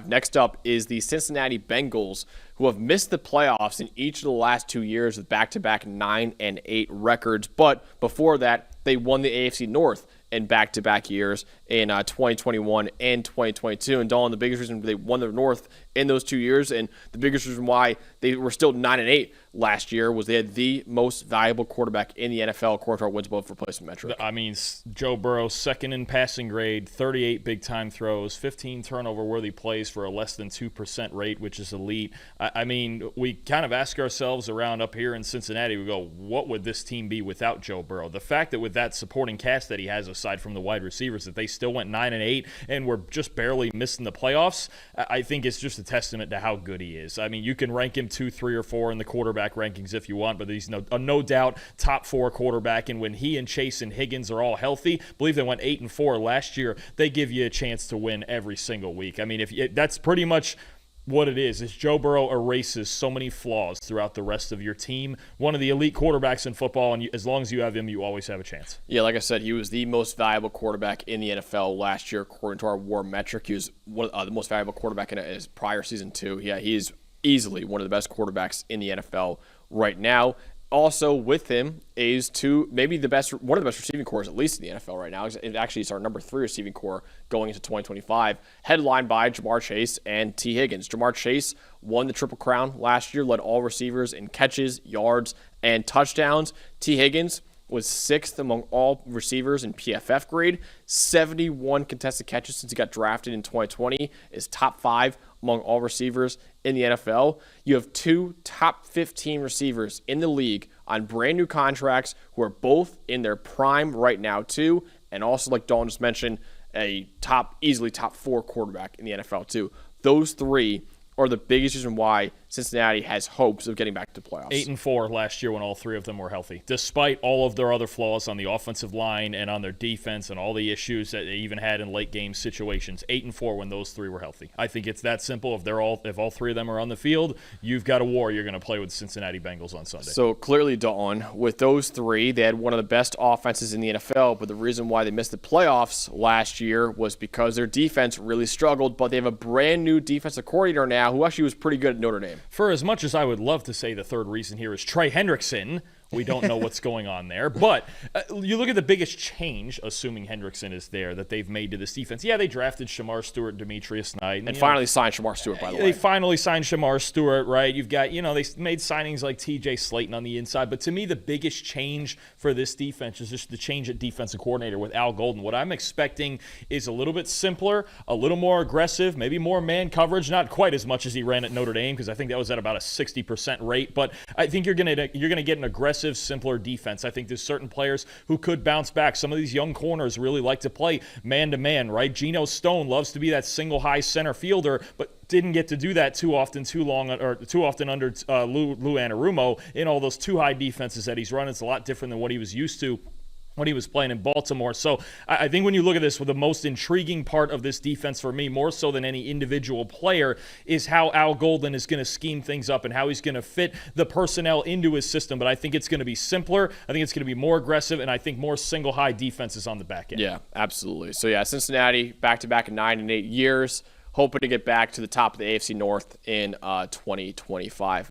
Next up is the Cincinnati Bengals, who have missed the playoffs in each of the last 2 years with back-to-back 9-8 records. But before that, they won the AFC North in back-to-back years in 2021 and 2022. And Dalton, the biggest reason they won the North in those 2 years, and the biggest reason why they were still 9-8 last year, was they had the most valuable quarterback in the NFL according to our wins above replacement metric. I mean, Joe Burrow, second in passing grade, 38 big-time throws, 15 turnover-worthy plays for a less than 2% rate, which is elite. I mean, we kind of ask ourselves around up here in Cincinnati, we go, what would this team be without Joe Burrow? The fact that with that supporting cast that he has, aside from the wide receivers, that they still went 9-8 and were just barely missing the playoffs, I think it's just a testament to how good he is. I mean, you can rank him 2, 3, or 4 in the quarterback rankings if you want, but he's no doubt top 4 quarterback. And when he and Chase and Higgins are all healthy, I believe they went 8-4 last year. They give you a chance to win every single week. I mean, that's pretty much what it is Joe Burrow erases so many flaws throughout the rest of your team. One of the elite quarterbacks in football, and as long as you have him, you always have a chance. Yeah, like I said, he was the most valuable quarterback in the NFL last year, according to our WAR metric. He was the most valuable quarterback in his prior season, too. Yeah, he is easily one of the best quarterbacks in the NFL right now. Also with him is one of the best receiving cores, at least in the NFL right now. It's our number 3 receiving core going into 2025, headlined by Jamar Chase and T. Higgins. Jamar Chase won the Triple Crown last year, led all receivers in catches, yards, and touchdowns. T. Higgins was 6th among all receivers in PFF grade, 71 contested catches since he got drafted in 2020, is top 5 among all receivers in the NFL. You have 2 top 15 receivers in the league on brand new contracts who are both in their prime right now too, and also, like Dalton just mentioned, a easily top 4 quarterback in the NFL too. Those 3 are the biggest reason why Cincinnati has hopes of getting back to the playoffs. 8-4 last year when all 3 of them were healthy, despite all of their other flaws on the offensive line and on their defense and all the issues that they even had in late game situations. 8-4 when those 3 were healthy. I think it's that simple. If all 3 of them are on the field, you've got a war you're going to play with the Cincinnati Bengals on Sunday. So clearly, Dalton, with those 3, they had one of the best offenses in the NFL, but the reason why they missed the playoffs last year was because their defense really struggled, but they have a brand new defensive coordinator now who actually was pretty good at Notre Dame. For as much as I would love to say the third reason here is Trey Hendrickson, we don't know what's going on there. But you look at the biggest change, assuming Hendrickson is there, that they've made to this defense. Yeah, they drafted Shamar Stewart, Demetrius Knight. And finally signed Shamar Stewart, by the way. They finally signed Shamar Stewart, right? You've got, they made signings like T.J. Slayton on the inside. But to me, the biggest change for this defense is just the change at defensive coordinator with Al Golden. What I'm expecting is a little bit simpler, a little more aggressive, maybe more man coverage. Not quite as much as he ran at Notre Dame, because I think that was at about a 60% rate. But I think you're going to get an aggressive, simpler defense. I think there's certain players who could bounce back. Some of these young corners really like to play man-to-man, right? Geno Stone loves to be that single high center fielder, but didn't get to do that too often under Lou Anarumo in all those 2 high defenses that he's run. It's a lot different than what he was used to when he was playing in Baltimore. So I think when you look at this, the most intriguing part of this defense for me, more so than any individual player, is how Al Golden is going to scheme things up and how he's going to fit the personnel into his system. But I think it's going to be simpler. I think it's going to be more aggressive, and I think more single high defenses on the back end. Yeah, absolutely. So yeah, Cincinnati back-to-back in 9 and 8 years, hoping to get back to the top of the AFC North in 2025.